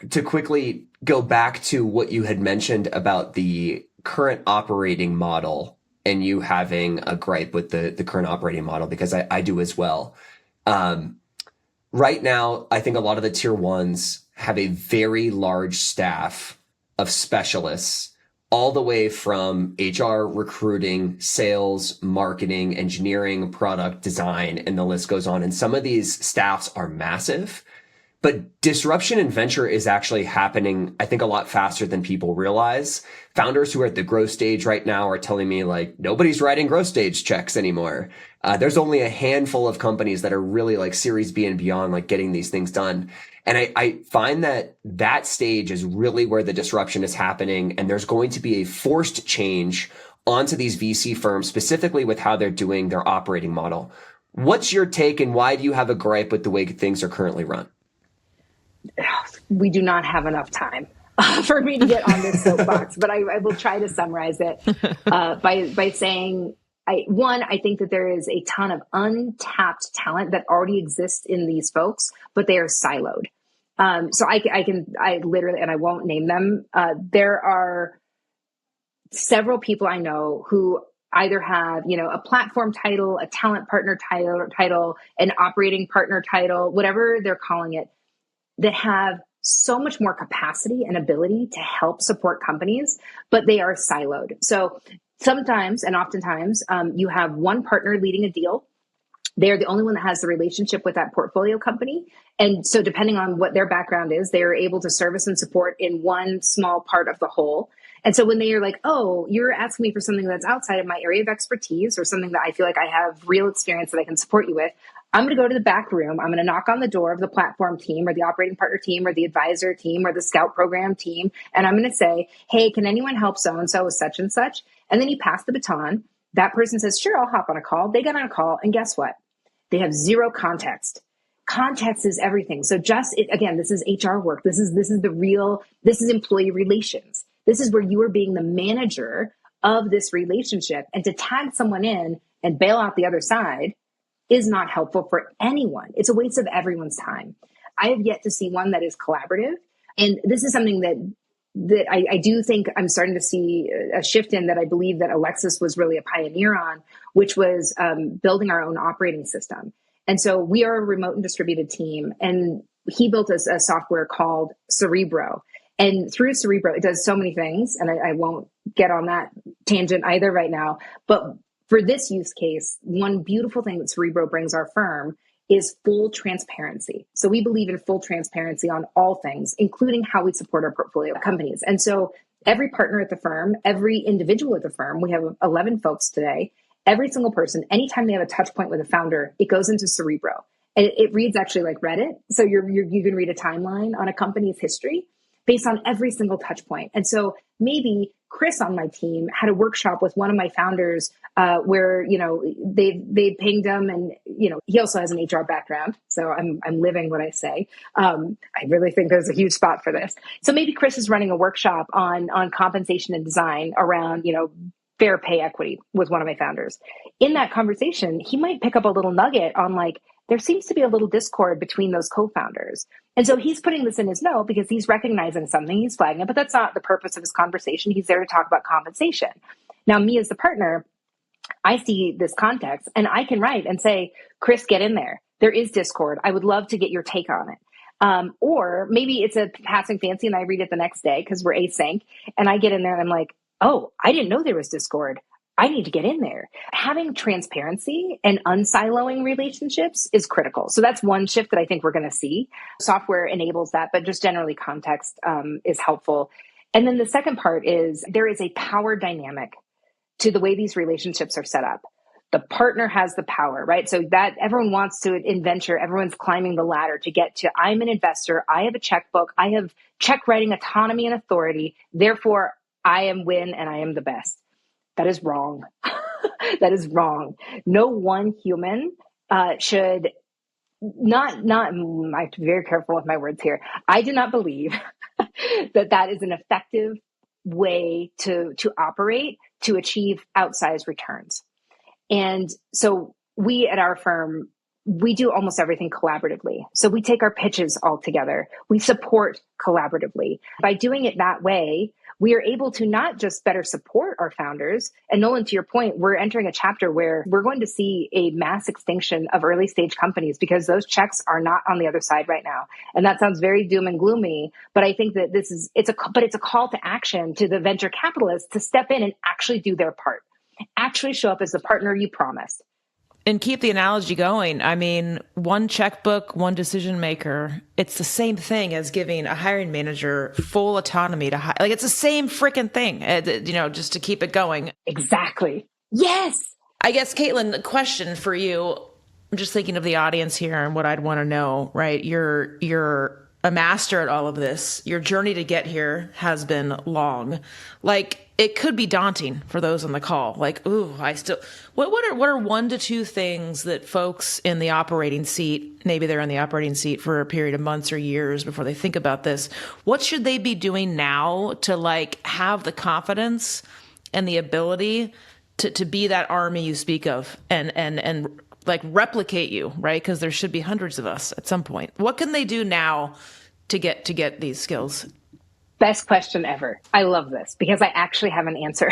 to quickly go back to what you had mentioned about the current operating model and you having a gripe with the current operating model, because I do as well. Right now, I think a lot of the tier ones have a very large staff of specialists, all the way from HR, recruiting, sales, marketing, engineering, product design, and the list goes on. And some of these staffs are massive, but disruption in venture is actually happening, I think, a lot faster than people realize. Founders who are at the growth stage right now are telling me, like, nobody's writing growth stage checks anymore. There's only a handful of companies that are really like Series B and beyond, like getting these things done. And I find that stage is really where the disruption is happening. And there's going to be a forced change onto these VC firms, specifically with how they're doing their operating model. What's your take, and why do you have a gripe with the way things are currently run? We do not have enough time for me to get on this soapbox, but I will try to summarize it by saying, I think that there is a ton of untapped talent that already exists in these folks, but they are siloed. So I literally, and I won't name them. There are several people I know who either have, a platform title, a talent partner title, an operating partner title, whatever they're calling it, that have so much more capacity and ability to help support companies, but they are siloed. So sometimes, and oftentimes, you have one partner leading a deal. They're the only one that has the relationship with that portfolio company. And so depending on what their background is, they're able to service and support in one small part of the whole. And so when they are like, oh, you're asking me for something that's outside of my area of expertise or something that I feel like I have real experience that I can support you with, I'm going to go to the back room. I'm going to knock on the door of the platform team or the operating partner team or the advisor team or the scout program team. And I'm going to say, hey, can anyone help so-and-so with such and such? And then you pass the baton. That person says, sure, I'll hop on a call. They get on a call. And guess what? They have zero context. Context is everything. So again, this is HR work. This is employee relations. This is where you are being the manager of this relationship, and to tag someone in and bail out the other side is not helpful for anyone. It's a waste of everyone's time. I have yet to see one that is collaborative. And this is something that I do think I'm starting to see a shift in, that I believe that Alexis was really a pioneer on, which was building our own operating system. And so we are a remote and distributed team, and he built us a software called Cerebro. And through Cerebro, it does so many things, and I won't get on that tangent either right now. But for this use case, one beautiful thing that Cerebro brings our firm is full transparency. So we believe in full transparency on all things, including how we support our portfolio companies. And so every partner at the firm, every individual at the firm, we have 11 folks today, every single person, anytime they have a touch point with a founder, it goes into Cerebro. And it reads actually like Reddit. So you can read a timeline on a company's history based on every single touch point. And so maybe Chris on my team had a workshop with one of my founders where, they pinged him, and, he also has an HR background. So I'm living what I say. I really think there's a huge spot for this. So maybe Chris is running a workshop on compensation and design around, fair pay equity with one of my founders. In that conversation, he might pick up a little nugget on there seems to be a little discord between those co-founders. And so he's putting this in his note because he's recognizing something, he's flagging it, but that's not the purpose of his conversation. He's there to talk about compensation. Now, me as the partner, I see this context and I can write and say, Chris, get in there. There is discord. I would love to get your take on it. Or maybe it's a passing fancy and I read it the next day because we're async, and I get in there and I'm like, oh, I didn't know there was discord. I need to get in there. Having transparency and unsiloing relationships is critical. So that's one shift that I think we're going to see. Software enables that, but just generally context is helpful. And then the second part is there is a power dynamic to the way these relationships are set up. The partner has the power, right? So that everyone wants to in venture, everyone's climbing the ladder to get to, I'm an investor, I have a checkbook, I have check writing autonomy and authority. Therefore, I am win and I am the best. That is wrong. That is wrong. No one human should not, I have to be very careful with my words here. I do not believe that is an effective way to operate to achieve outsized returns. And so we at our firm, we do almost everything collaboratively. So we take our pitches all together. We support collaboratively. By doing it that way, we are able to not just better support our founders. And Nolan, to your point, we're entering a chapter where we're going to see a mass extinction of early stage companies because those checks are not on the other side right now. And that sounds very doom and gloomy, but I think that it's a call to action to the venture capitalists to step in and actually do their part. Actually show up as the partner you promised. And keep the analogy going. I mean, one checkbook, one decision maker. It's the same thing as giving a hiring manager full autonomy to hire. Like, it's the same freaking thing, just to keep it going. Exactly. Yes. I guess, Katelin, the question for you, I'm just thinking of the audience here and what I'd want to know, right? You're a master at all of this. Your journey to get here has been long. Like, it could be daunting for those on the call. Like, ooh, what are 1 to 2 things that folks in the operating seat, maybe they're in the operating seat for a period of months or years before they think about this. What should they be doing now to have the confidence and the ability to be that army you speak of and replicate you, right? Because there should be hundreds of us at some point. What can they do now to get these skills? Best question ever. I love this because I actually have an answer.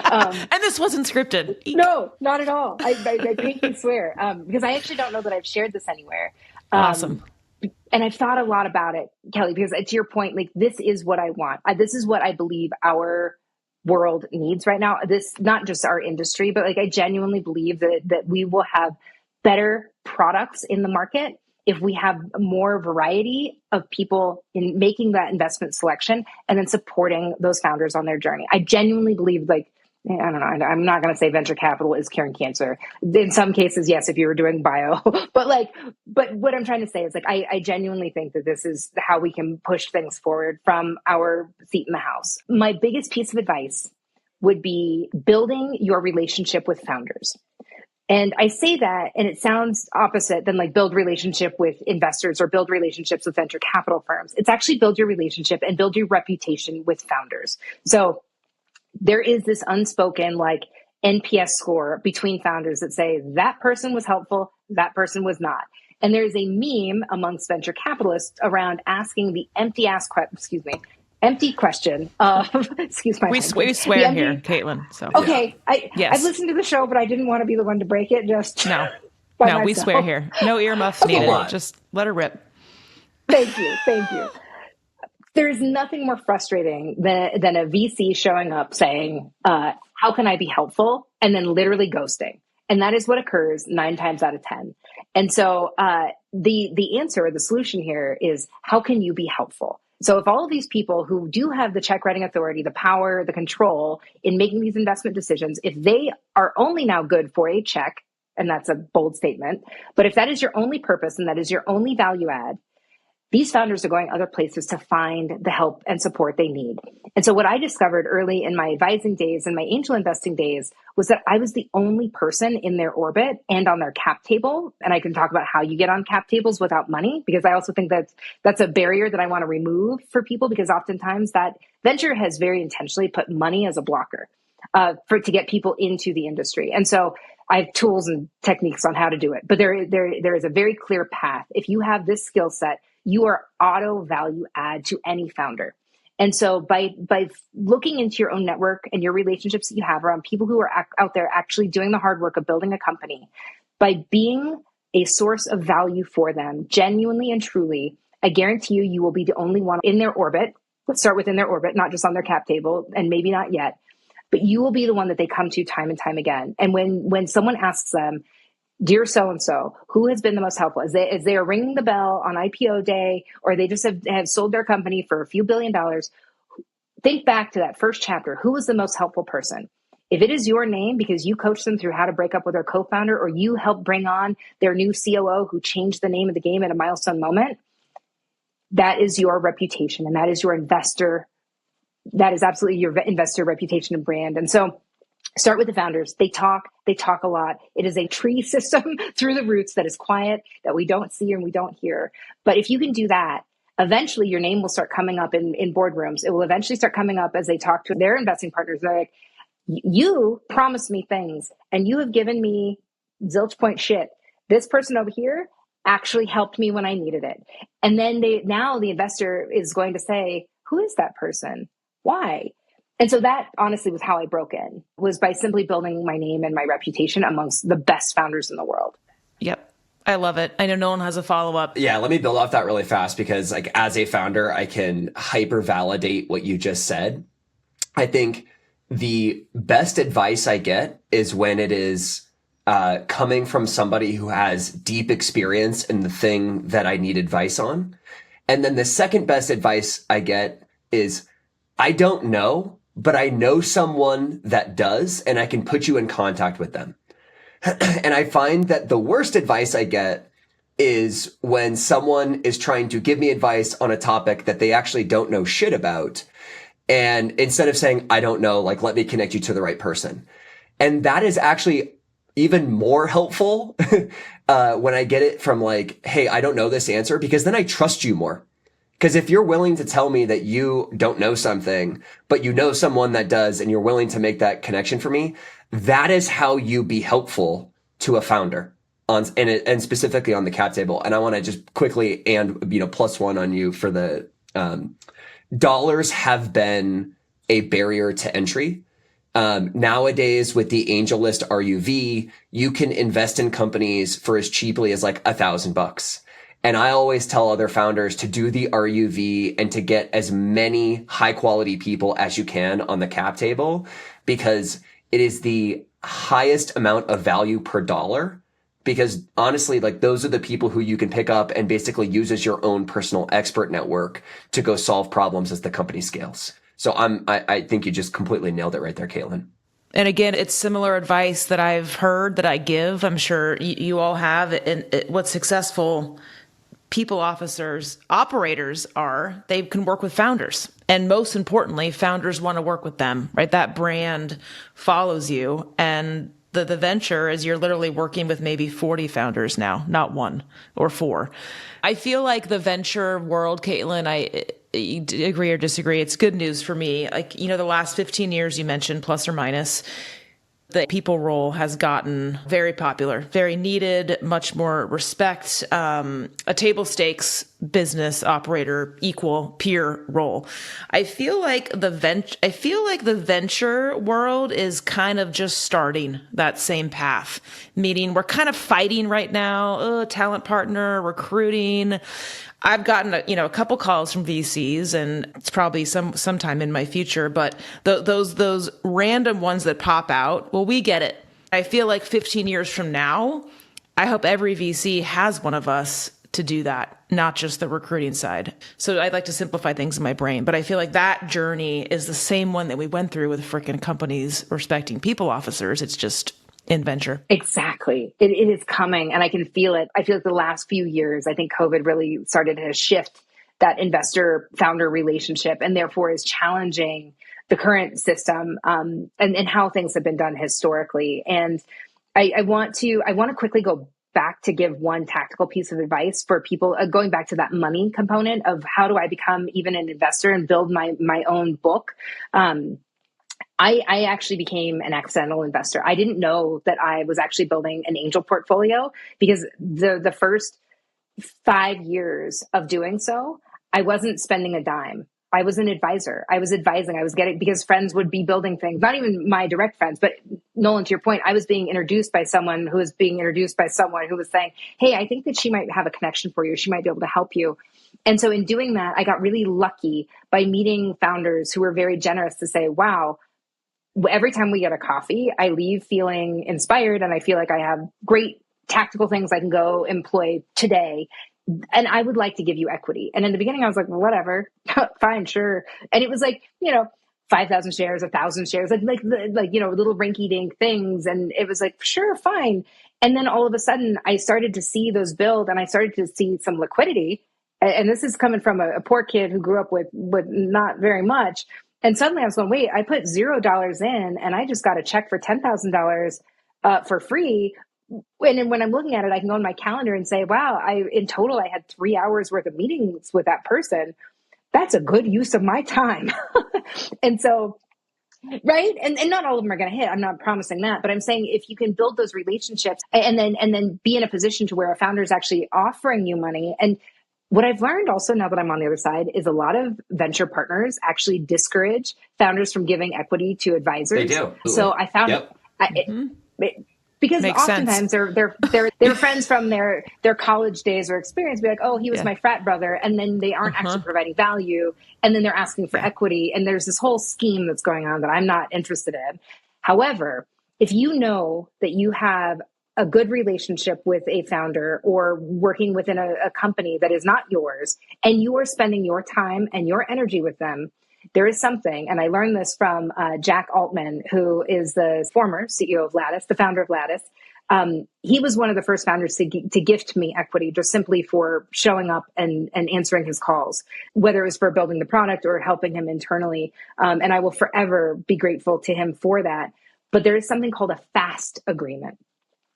And this wasn't scripted. No, not at all. I pinky swear because I actually don't know that I've shared this anywhere. Awesome. And I've thought a lot about it, Kelly, because to your point, this is what I want. This is what I believe our world needs right now. This, not just our industry, but I genuinely believe that we will have better products in the market if we have more variety of people in making that investment selection and then supporting those founders on their journey. I genuinely believe, I don't know, I'm not going to say venture capital is curing cancer. In some cases, yes, if you were doing bio, but what I'm trying to say is I genuinely think that this is how we can push things forward from our seat in the house. My biggest piece of advice would be building your relationship with founders. And I say that, and it sounds opposite than build relationship with investors or build relationships with venture capital firms. It's actually build your relationship and build your reputation with founders. So there is this unspoken NPS score between founders that say that person was helpful, that person was not. And there's a meme amongst venture capitalists around asking the empty question of, excuse my we language. swear here, Katelin. So okay, yes. I've listened to the show, but I didn't want to be the one to break it. Just no, myself. We swear here. No earmuffs needed. Just let her rip. Thank you. There's nothing more frustrating than a VC showing up saying, how can I be helpful? And then literally ghosting. And that is what occurs 9 times out of 10. And so the answer or the solution here is, how can you be helpful? So if all of these people who do have the check writing authority, the power, the control in making these investment decisions, if they are only now good for a check, and that's a bold statement, but if that is your only purpose and that is your only value add, these founders are going other places to find the help and support they need. And so what I discovered early in my advising days and my angel investing days was that I was the only person in their orbit and on their cap table. And I can talk about how you get on cap tables without money, because I also think that's a barrier that I want to remove for people, because oftentimes that venture has very intentionally put money as a blocker to get people into the industry. And so I have tools and techniques on how to do it, but there is a very clear path. If you have this skill set, you are auto value add to any founder. And so by looking into your own network and your relationships that you have around people who are out there actually doing the hard work of building a company, by being a source of value for them, genuinely and truly, I guarantee you will be the only one in their orbit. Let's start within their orbit, not just on their cap table, and maybe not yet, but you will be the one that they come to time and time again. And when someone asks them, dear so-and-so, who has been the most helpful? As they are ringing the bell on IPO day, or they just have sold their company for a few $1 billion, think back to that first chapter. Who was the most helpful person? If it is your name because you coached them through how to break up with their co-founder, or you helped bring on their new COO who changed the name of the game at a milestone moment, that is your reputation, and that is your investor. That is absolutely your investor reputation and brand. And so start with the founders. They talk a lot. It is a tree system through the roots that is quiet, that we don't see and we don't hear. But if you can do that, eventually your name will start coming up in boardrooms. It will eventually start coming up as they talk to their investing partners. They're like, you promised me things and you have given me zilch point shit. This person over here actually helped me when I needed it. And then now the investor is going to say, who is that person? Why? And so that honestly was how I broke in, was by simply building my name and my reputation amongst the best founders in the world. Yep. I love it. I know Nolan has a follow-up. Yeah, let me build off that really fast, because like as a founder, I can hyper validate what you just said. I think the best advice I get is when it is coming from somebody who has deep experience in the thing that I need advice on. And then the second best advice I get is, I don't know, but I know someone that does, and I can put you in contact with them. And I find that the worst advice I get is when someone is trying to give me advice on a topic that they actually don't know shit about. And instead of saying, I don't know, like, let me connect you to the right person. And that is actually even more helpful when I get it from like, hey, I don't know this answer, because then I trust you more. Because if you're willing to tell me that you don't know something, but you know someone that does, and you're willing to make that connection for me, that is how you be helpful to a founder and specifically on the cap table. And I want to just quickly +1 on you for the dollars have been a barrier to entry. Nowadays with the AngelList RUV, you can invest in companies for as cheaply as like $1,000. And I always tell other founders to do the RUV and to get as many high quality people as you can on the cap table, because it is the highest amount of value per dollar. Because honestly, like, those are the people who you can pick up and basically use as your own personal expert network to go solve problems as the company scales. So I think you just completely nailed it right there, Katelin. And again, it's similar advice that I've heard that I give. I'm sure you all have. And what successful people operators are, they can work with founders. And most importantly, founders want to work with them, right? That brand follows you. And the venture is you're literally working with maybe 40 founders now, not 1 or 4. I feel like the venture world, Katelin, you agree or disagree, it's good news for me. Like, the last 15 years you mentioned, plus or minus, The people role has gotten very popular, very needed, much more respect, a table stakes business operator, equal peer role. I feel like the venture world is kind of just starting that same path, meaning we're kind of fighting right now, talent partner, recruiting. I've gotten a couple calls from VCs, and it's probably sometime in my future, but those random ones that pop out, well, we get it. I feel like 15 years from now, I hope every VC has one of us to do that, not just the recruiting side. So I'd like to simplify things in my brain, but I feel like that journey is the same one that we went through with freaking companies respecting people officers. It's just in venture. Exactly. It is coming, and I can feel it. I feel like the last few years, I think COVID really started to shift that investor founder relationship, and therefore is challenging the current system, and how things have been done historically. And I want to quickly go back to give one tactical piece of advice for people, going back to that money component of how do I become even an investor and build my own book. I actually became an accidental investor. I didn't know that I was actually building an angel portfolio, because the first 5 years of doing so, I wasn't spending a dime. I was an advisor. I was advising. I was getting, because friends would be building things, not even my direct friends, but Nolan, to your point, I was being introduced by someone who was being introduced by someone who was saying, hey, I think that she might have a connection for you. She might be able to help you. And so in doing that, I got really lucky by meeting founders who were very generous to say, wow, every time we get a coffee, I leave feeling inspired, and I feel like I have great tactical things I can go employ today. And I would like to give you equity. And in the beginning, I was like, well, whatever, fine, sure. And it was like, 5,000 shares, 1,000 shares, like little rinky dink things. And it was like, sure, fine. And then all of a sudden I started to see those build, and I started to see some liquidity. And this is coming from a poor kid who grew up with not very much. And suddenly I was going, wait, I put $0 in, and I just got a check for $10,000 for free. And then when I'm looking at it, I can go on my calendar and say, wow, in total, I had 3 hours worth of meetings with that person. That's a good use of my time. And so, right. And not all of them are going to hit. I'm not promising that, but I'm saying if you can build those relationships and then be in a position to where a founder is actually offering you money. And what I've learned also, now that I'm on the other side, is a lot of venture partners actually discourage founders from giving equity to advisors. They do. So I found because Makes oftentimes sense. they're friends from their college days or experience. Be like, oh, he was my frat brother, and then they aren't actually providing value, and then they're asking for equity, and there's this whole scheme that's going on that I'm not interested in. However, if you know that you have a good relationship with a founder or working within a company that is not yours, and you are spending your time and your energy with them, there is something, and I learned this from Jack Altman, who is the former CEO of Lattice, the founder of Lattice. He was one of the first founders to gift me equity just simply for showing up and answering his calls, whether it was for building the product or helping him internally. And I will forever be grateful to him for that. But there is something called a FAST agreement.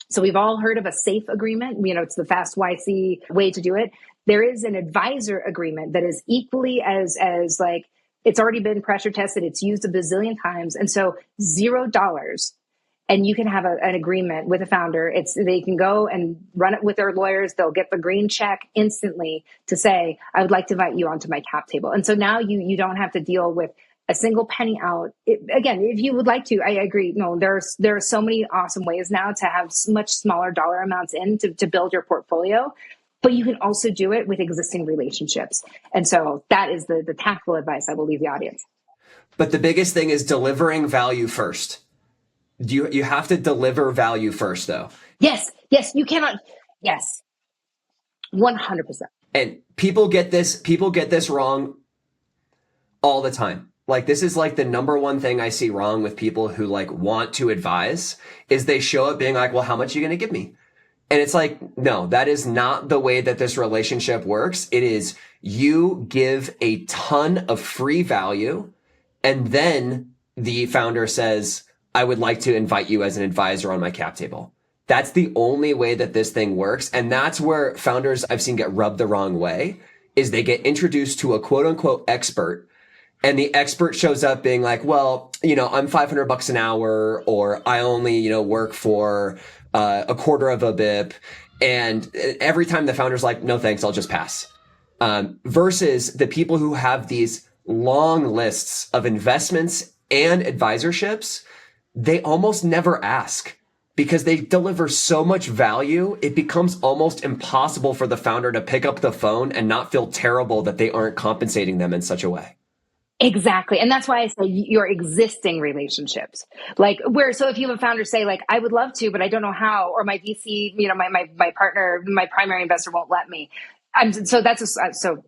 So we've all heard of a SAFE agreement. It's the FAST YC way to do it. There is an advisor agreement that is equally as like, it's already been pressure tested. It's used a bazillion times. And so $0. And you can have an agreement with a founder. They can go and run it with their lawyers. They'll get the green check instantly to say, I would like to invite you onto my cap table. And so now you don't have to deal with a single penny out. Again, if you would like to, I agree. No, there are so many awesome ways now to have much smaller dollar amounts to build your portfolio. But you can also do it with existing relationships. And so that is the tactful advice I will leave the audience. But the biggest thing is delivering value first. You have to deliver value first, though. Yes, you cannot. Yes, 100%. And people get this wrong all the time. Like, this is like the number one thing I see wrong with people who like want to advise is they show up being like, well, how much are you going to give me? And it's like, no, that is not the way that this relationship works. It is you give a ton of free value, and then the founder says, I would like to invite you as an advisor on my cap table. That's the only way that this thing works. And that's where founders I've seen get rubbed the wrong way is they get introduced to a quote unquote expert. and the expert shows up being like, well, I'm $500 an hour, or I only, work for a quarter of a bip. And every time the founder's like, no, thanks, I'll just pass. Versus the people who have these long lists of investments and advisorships, they almost never ask because they deliver so much value. It becomes almost impossible for the founder to pick up the phone and not feel terrible that they aren't compensating them in such a way. Exactly. And that's why I say your existing relationships, so if you have a founder say like, I would love to, but I don't know how, or my VC, my partner, my primary investor won't let me. So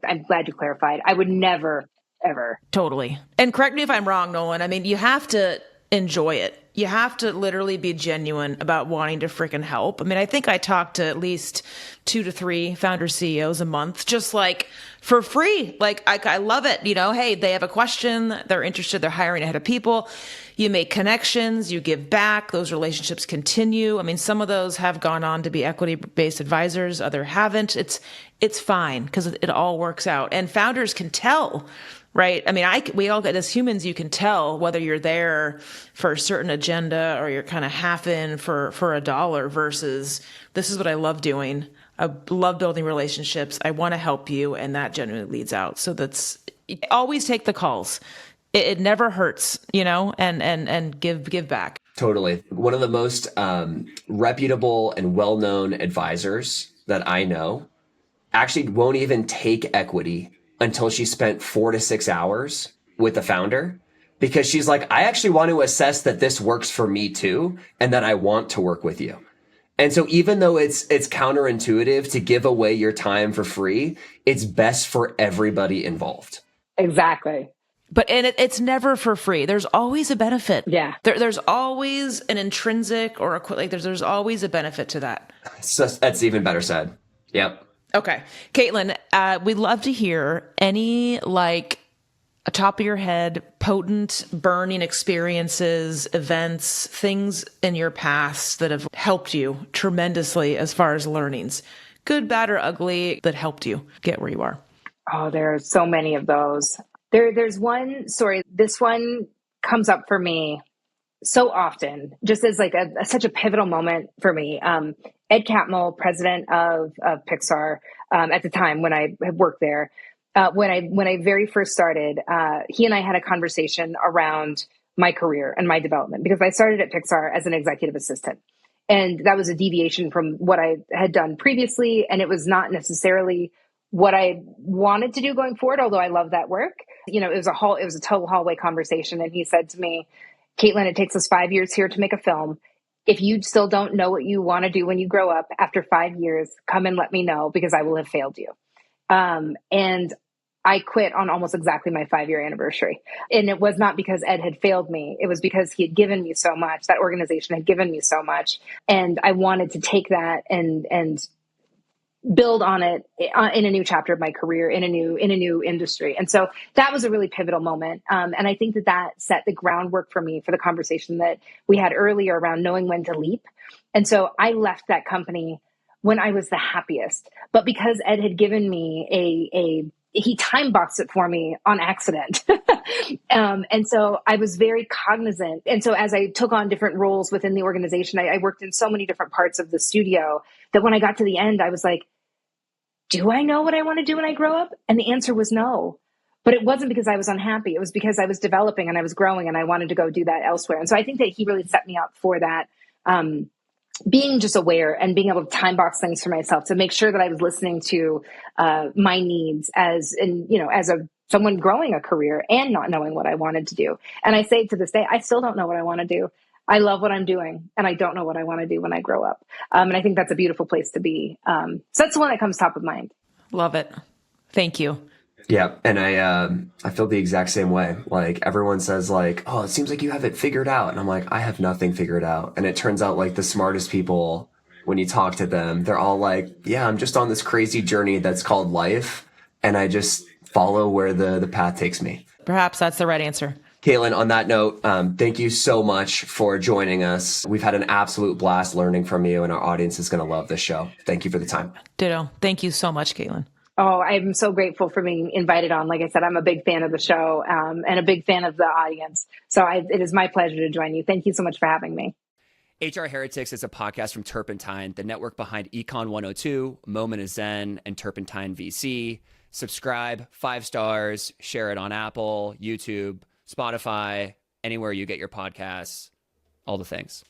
I'm glad you clarified. I would never, ever. Totally. And correct me if I'm wrong, Nolan. I mean, you have to enjoy it. You have to literally be genuine about wanting to freaking help. I mean, I think I talk to at least 2 to 3 founder CEOs a month, just like for free. Like I love it. Hey, they have a question. They're interested. They're hiring ahead of people. You make connections, you give back. Those relationships continue. I mean, some of those have gone on to be equity-based advisors. Other haven't. It's fine because it all works out. And founders can tell, right? I mean, we all get as humans, you can tell whether you're there for a certain agenda or you're kind of half in for $1 versus this is what I love doing. I love building relationships. I want to help you. And that genuinely leads out. So always take the calls. It never hurts, and give back. Totally. One of the most reputable and well-known advisors that I know actually won't even take equity until she spent 4 to 6 hours with the founder, because she's like, I actually want to assess that this works for me too, and that I want to work with you. And so even though it's counterintuitive to give away your time for free, it's best for everybody involved. Exactly. But it's never for free. There's always a benefit. Yeah. There's always an intrinsic or there's always a benefit to that. So that's even better said. Yep. Okay. Katelin, we'd love to hear any a top of your head, potent, burning experiences, events, things in your past that have helped you tremendously as far as learnings, good, bad, or ugly, that helped you get where you are. Oh, there are so many of those. There's one story. This one comes up for me so often, just as such a pivotal moment for me. Ed Catmull, president of Pixar, at the time when I had worked there, when I very first started, he and I had a conversation around my career and my development, because I started at Pixar as an executive assistant. And that was a deviation from what I had done previously. And it was not necessarily what I wanted to do going forward, although I love that work. It was a total hallway conversation. And he said to me, Katelin, it takes us 5 years here to make a film. If you still don't know what you want to do when you grow up after 5 years, come and let me know, because I will have failed you. And I quit on almost exactly my 5-year anniversary. And it was not because Ed had failed me. It was because he had given me so much. That organization had given me so much. And I wanted to take that and build on it in a new chapter of my career, in a new industry. And so that was a really pivotal moment. And I think that set the groundwork for me for the conversation that we had earlier around knowing when to leap. And so I left that company when I was the happiest, but because Ed had given me he time boxed it for me on accident. And so I was very cognizant. And so as I took on different roles within the organization, I worked in so many different parts of the studio that when I got to the end, I was like, do I know what I want to do when I grow up? And the answer was no. But it wasn't because I was unhappy. It was because I was developing and I was growing and I wanted to go do that elsewhere. And so I think that he really set me up for that, being just aware and being able to time box things for myself to make sure that I was listening to my needs as someone growing a career and not knowing what I wanted to do. And I say to this day, I still don't know what I want to do. I love what I'm doing, and I don't know what I want to do when I grow up. And I think that's a beautiful place to be. So that's the one that comes top of mind. Love it. Thank you. Yeah. And I feel the exact same way. Like everyone says oh, it seems like you have it figured out. And I'm like, I have nothing figured out. And it turns out the smartest people, when you talk to them, they're all like, yeah, I'm just on this crazy journey that's called life. And I just follow where the path takes me. Perhaps that's the right answer. Katelin, on that note, thank you so much for joining us. We've had an absolute blast learning from you, and our audience is going to love this show. Thank you for the time. Ditto. Thank you so much, Katelin. Oh, I'm so grateful for being invited on. Like I said, I'm a big fan of the show and a big fan of the audience. So it is my pleasure to join you. Thank you so much for having me. HR Heretics is a podcast from Turpentine, the network behind Econ 102, Moment of Zen, and Turpentine VC. Subscribe, 5 stars, share it on Apple, YouTube, Spotify, anywhere you get your podcasts, all the things.